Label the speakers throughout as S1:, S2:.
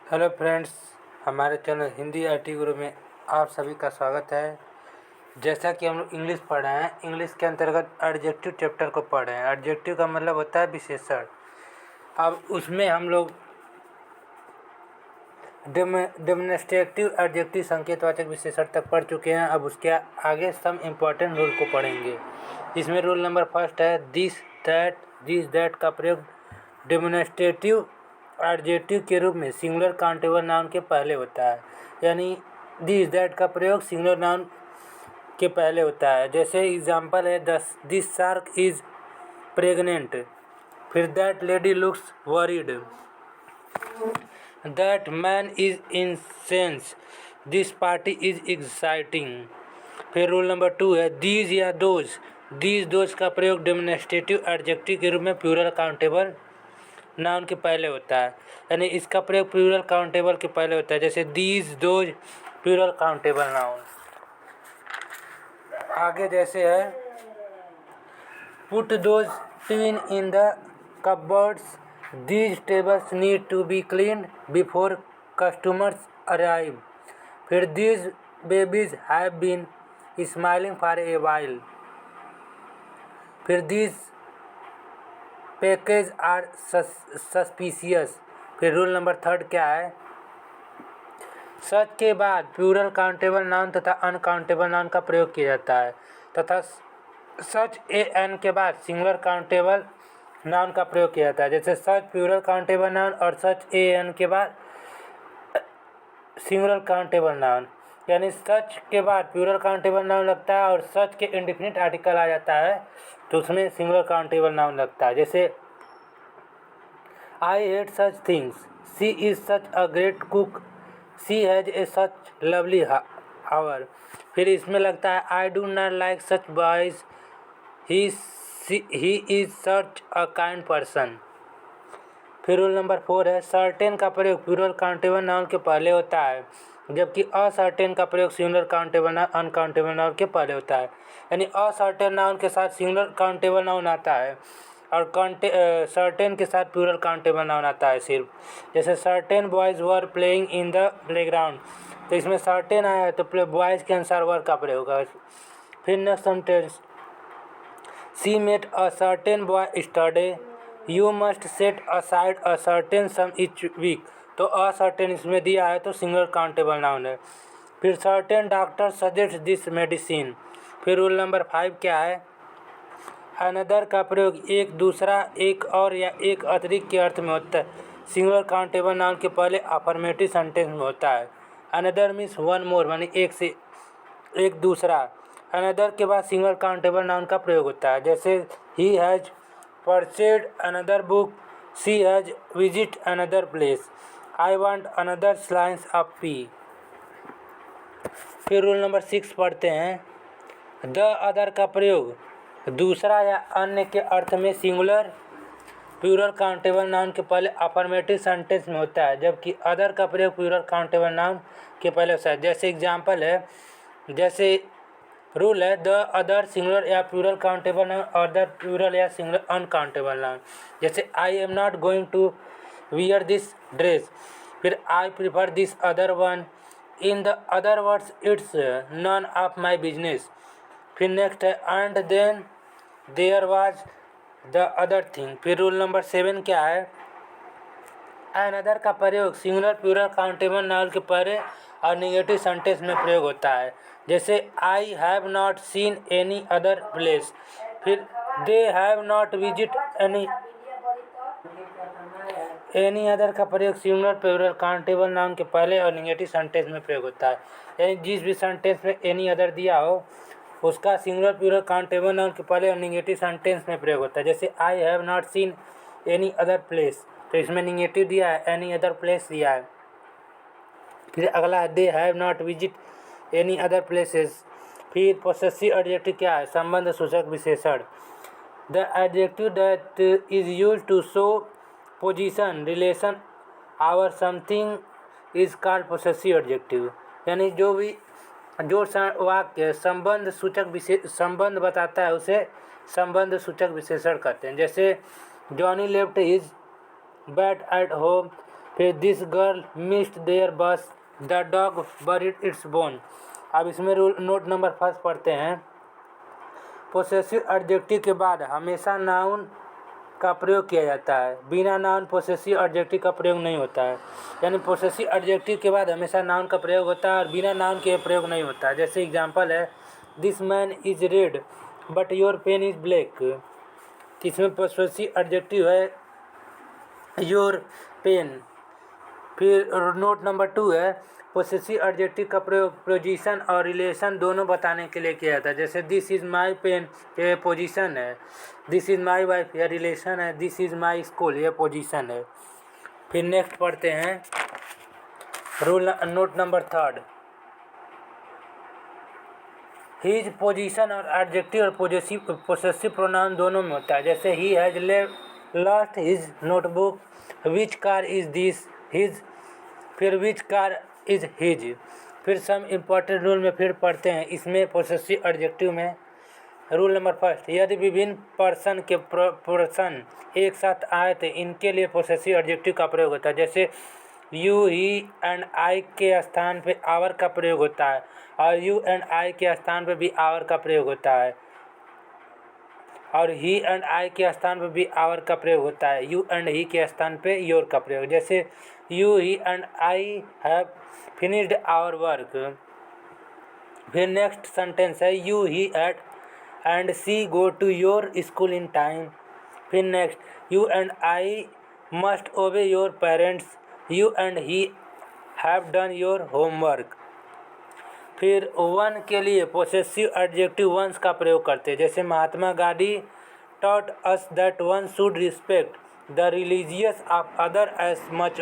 S1: Hello friends, हमारे channel Hindi IT गुरु में आप सभी का स्वागत है। जैसा कि हम लोग इंग्लिश पढ़ रहे हैं, इंग्लिश के अंतर्गत एडजेक्टिव चैप्टर को पढ़ रहे हैं। एडजेक्टिव का मतलब होता है विशेषण। अब उसमें हम लोग डेमोन्स्ट्रेटिव एडजेक्टिव संकेतवाचक विशेषण तक पढ़ चुके हैं। अब उसके आगे सम इम्पॉर्टेंट रूल को पढ़ेंगे। इसमें रूल नंबर फर्स्ट है दिस दैट का प्रयोग डेमोन्स्ट्रेटिव एडजेक्टिव के रूप में सिंगुलर काउंटेबल नाउन के पहले होता है। यानी दिस दैट का प्रयोग सिंगुलर नाउन के पहले होता है। जैसे एग्जांपल है दिस शार्क इज प्रेग्नेंट, फिर that lady looks worried, that man is incense, this party is exciting. फिर रूल नंबर 2 है दीज या दोज का प्रयोग डेमोन्स्ट्रेटिव एडजेक्टिव के रूप में प्लूरल काउंटेबल नाउन के पहले होता है। यानी इसका प्रयोग प्लूरल काउंटेबल के पहले होता है। जैसे these those plural countable noun. आगे जैसे है put those tin in the cupboards, these tables need to be cleaned before customers arrive, फिर these babies have been smiling for a while, फिर दीज पैकेज आर सस्पिशियस। फिर rule number 3 क्या है, such के बाद प्लूरल काउंटेबल नाउन तथा uncountable noun का प्रयोग किया जाता है तथा सच ए एन के बाद सिंगुलर काउंटेबल नाउन का प्रयोग किया जाता है। जैसे सच प्लूरल काउंटेबल नाउन और सच ए एन के बाद सिंगुलर काउंटेबल नाउन। यानी सच के बाद प्लूरल काउंटेबल नाउन लगता है और सच के इंडेफिनिट आर्टिकल आ जाता है तो उसमें सिंगुलर काउंटेबल नाउन लगता है। जैसे I hate such things, she is such a great cook, she has a such lovely hour. फिर इसमें लगता है I do not like such boys, he is such a kind person. फिर rule number 4 है certain का प्रयोग plural countable noun के पहले होता है, जबकि असर्टेन का प्रयोग singular countable noun uncountable noun के पहले होता है। यानी असर्टेन नाउन के साथ सिंगुलर काउंटेबल नाउन आता है और सर्टेन के साथ प्लूरल काउंटेबल नाउन आता है सिर्फ। जैसे certain boys were playing in the playground, तो इसमें सर्टेन आया है तो बॉयज के अनुसार वर का प्रयोग होगा। फिर next sentence she met a certain boy yesterday, you must set aside a certain sum each week, तो असर्टेन इसमें दिया है तो सिंगुलर काउंटेबल नाउन है। फिर certain doctor suggest this medicine. फिर रूल नंबर 5 क्या है, अनदर का प्रयोग एक दूसरा, एक और या एक अतिरिक्त के अर्थ में होता है। सिंगुलर काउंटेबल नाउन के पहले अफर्मेटिव सेंटेंस में होता है। अनदर मीन्स वन मोर, मानी एक से एक दूसरा। अनदर के बाद सिंगुलर काउंटेबल नाउन का प्रयोग होता है। जैसे he has purchased another book, she has visit another place, I want another slice of pie. फिर रूल नंबर 6 पढ़ते हैं द अदर का प्रयोग दूसरा या अन्य के अर्थ में सिंगुलर प्लूरल काउंटेबल नाउन के पहले अफर्मेटिव सेंटेंस में होता है, जबकि अदर का प्रयोग प्लूरल काउंटेबल नाउन के पहले होता है। जैसे एग्जांपल है, जैसे रूल है द अदर सिंगुलर या plural countable noun, other plural या सिंगुलर अनकाउंटेबल नाउन। जैसे I am not going to wear this dress, फिर I prefer this other one, in the other words it's none of my business. फिर next है and then there was the other thing. फिर rule number 7 क्या है, another का प्रयोग singular plural countable noun के पहले और निगेटिव सेंटेंस में प्रयोग होता है। जैसे I have not seen any other place, फिर they have not visit any other का प्रयोग सिंगुलर प्लूरल काउंटेबल नाउन के पहले और निगेटिव सेंटेंस में प्रयोग होता है। यानी जिस भी सेंटेंस में एनी अदर दिया हो उसका सिंगुलर प्लूरल काउंटेबल नाउन के पहले और निगेटिव सेंटेंस में प्रयोग होता है। जैसे I have not seen any other place, तो इसमें निगेटिव दिया है, एनी अदर प्लेस दिया है। फिर अगला है they have not visit any other places. फिर पोसेसिव एडजेक्टिव क्या है, संबंध सूचक विशेषण। The adjective that is used to show position relation our something is called possessive adjective. यानी जो वाक्य संबंध सूचक संबंध बताता है उसे संबंध सूचक विशेषण कहते हैं। जैसे Johnny left his bat at home, फिर दिस गर्ल मिस्ड देयर बस, the dog buried it's bone. अब इसमें रूल नोट नंबर फर्स्ट पढ़ते हैं। पोसेसिव एडजेक्टिव के बाद हमेशा नाउन का प्रयोग किया जाता है, बिना नाउन पोसेसिव एडजेक्टिव का प्रयोग नहीं होता है। यानी पोसेसिव एडजेक्टिव के बाद हमेशा नाउन का प्रयोग होता है और बिना नाउन के प्रयोग नहीं होता है। जैसे एग्जांपल है, this man is red but your pen is black. इसमें पोसेसिव एडजेक्टिव है योर पेन। फिर नोट नंबर 2 है, पोसेसिव एडजेक्टिव का प्रयोग पोजीशन और रिलेशन दोनों बताने के लिए किया जाता है। जैसे दिस इज़ माई पेन, ये पोजीशन है। दिस इज़ माई वाइफ, यह रिलेशन है। दिस इज़ माई स्कूल, यह पोजीशन है। फिर नेक्स्ट पढ़ते हैं rule note number 3। His position और एडजेक्टिव और पोसेसिव प्रोनाउन दोनों में होता है। जैसे he has lost his notebook, which car is this his, फिर विच कार इज हिज। फिर सम इम्पॉर्टेंट रूल में फिर पढ़ते हैं इसमें पोसेसिव एडजेक्टिव में। रूल नंबर फर्स्ट, यदि विभिन्न पर्सन के पर्सन एक साथ आए तो इनके लिए पोसेसिव एडजेक्टिव का प्रयोग होता है। जैसे यू, ही एंड आई के स्थान पे आवर का प्रयोग होता है और यू एंड आई के स्थान पे भी आवर का प्रयोग होता है और ही एंड आई के स्थान पे भी आवर का प्रयोग होता है। यू एंड ही के स्थान पे योर का प्रयोग। जैसे you, he and I have finished our work. फिर नेक्स्ट सेंटेंस है, you, he and she go to your school in time. फिर next, you and I must obey your parents, you and he have done your homework. फिर one के लिए possessive adjective once का प्रयोग करते हैं। जैसे Mahatma Gandhi taught us that one should respect the religious of other as much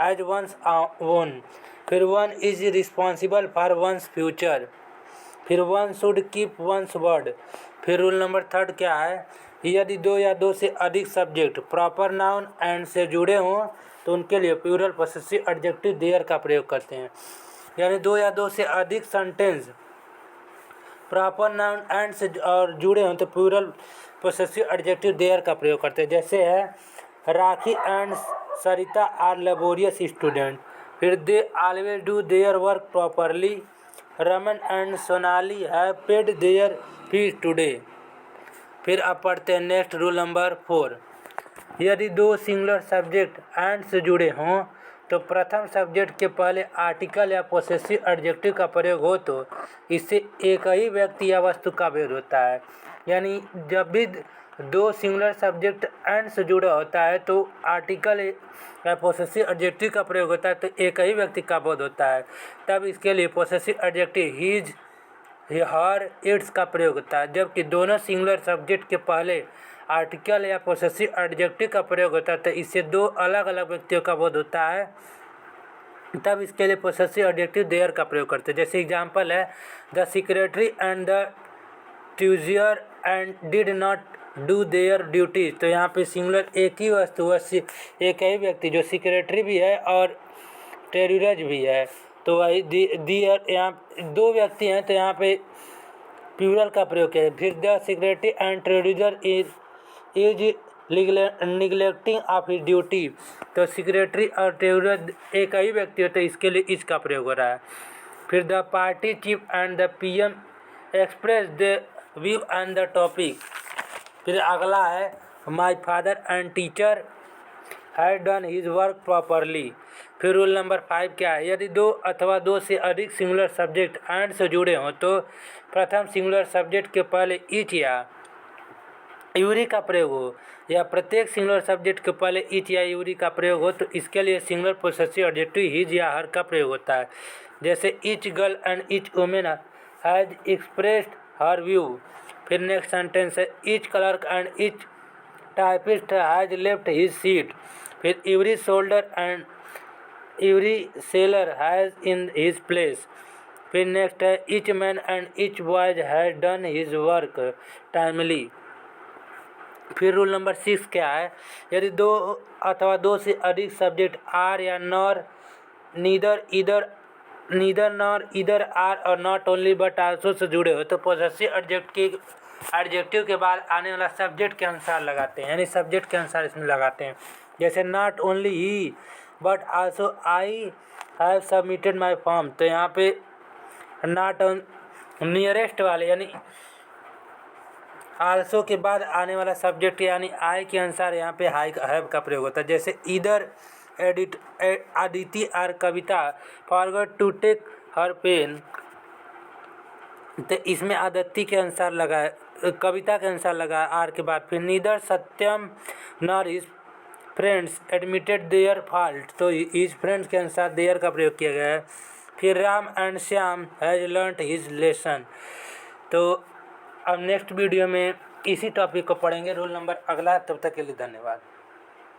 S1: as one's own. फिर one is responsible for one's future. फिर one should keep one's word. फिर रूल नंबर 3 क्या है, यदि दो या दो से अधिक सब्जेक्ट प्रॉपर नाउन एंड से जुड़े हों तो उनके लिए प्लूरल पोसेसिव एडजेक्टिव देयर का प्रयोग करते हैं। यानी दो या दो से अधिक सेंटेंस प्रॉपर नाउन एंड से और जुड़े हों तो प्लूरल पोसेसिव एडजेक्टिव देयर का प्रयोग करते हैं। जैसे है, Rakhi and Sarita are laborious student. फिर they always do their work properly. Raman and Sonali have paid their fees today. फिर अब पढ़ते हैं नेक्स्ट रूल नंबर 4। यदि दो सिंगुलर सब्जेक्ट एंड से जुड़े हों तो प्रथम सब्जेक्ट के पहले आर्टिकल या पोसेसिव एडजेक्टिव का प्रयोग हो तो इससे एक ही व्यक्ति या वस्तु का भेद होता है। यानी जब भी दो सिंगुलर सब्जेक्ट एंड से जुड़ा होता है तो आर्टिकल या पोसेसिव एडजेक्टिव का प्रयोग होता है तो एक ही व्यक्ति का बोध होता है। तब इसके लिए possessive adjective his, her, it's का प्रयोग होता है। जबकि दोनों सिंगुलर सब्जेक्ट के पहले आर्टिकल या पोसेसिव एडजेक्टिव का प्रयोग होता है तो इससे दो अलग अलग व्यक्तियों का बोध होता है। तब इसके लिए पोसेसिव एडजेक्टिव देयर का प्रयोग करते हैं। जैसे एग्जांपल है, the secretary and the treasurer and did not do their duties. तो यहाँ पे सिंगुलर एक ही वस्तु, एक ही व्यक्ति जो सेक्रेटरी भी है और टेररिस्ट भी है। तो वही दियर, यहाँ दो व्यक्ति हैं तो यहाँ पे प्लूरल का प्रयोग किया है। फिर the secretary and terrorist is neglecting of his duty. तो सेक्रेटरी और टेररिस्ट एक ही व्यक्ति होते हैं, इसके लिए इसका प्रयोग हो रहा है। फिर the party cheap and the PM express the view and the topic. फिर अगला है, my father and teacher had done his work properly. फिर रूल नंबर 5 क्या है, यदि दो अथवा दो से अधिक सिंगुलर सब्जेक्ट एंड से जुड़े हों तो प्रथम सिंगुलर सब्जेक्ट के पहले इच या यूरी का प्रयोग हो या प्रत्येक सिंगुलर सब्जेक्ट के पहले इच या यूरी का प्रयोग हो तो इसके लिए सिंगुलर पोसेसिव एडजेक्टिव हिज या हर का प्रयोग होता है। जैसे each girl and each women has expressed her view. फिर नेक्स्ट सेंटेंस है, each clerk and each typist has left his seat. फिर every soldier and every sailor has in his place. फिर नेक्स्ट है, each man and each boys has done his work timely. फिर rule number 6 क्या है, यदि दो अथवा दो से अधिक सब्जेक्ट आर या nor, neither nor, either or और not only but also say जुड़े हो तो पोसेसिव एडजेक्टिव के बाद आने वाला सब्जेक्ट के अनुसार लगाते हैं, यानी सब्जेक्ट के अनुसार इसमें लगाते हैं। जैसे not only he but also I have submitted my form. तो यहाँ पे नॉट ऑन नियरेस्ट वाले यानी आल्सो के बाद आने वाला सब्जेक्ट यानी आई के अनुसार यहाँ पे हाई हैव का प्रयोग होता है। जैसे इधर अदिति और Kavita forgot to take her pen, तो इसमें आदित्य के अनुसार लगा है, कविता के अनुसार लगा है आर के बाद। फिर neither Satyam nor his friends admitted their fault, तो हिज फ्रेंड्स के अनुसार देयर का प्रयोग किया गया है। फिर Ram and Shyam has learned his lesson. तो अब नेक्स्ट वीडियो में इसी टॉपिक को पढ़ेंगे, रोल नंबर अगला। तब तक के लिए धन्यवाद।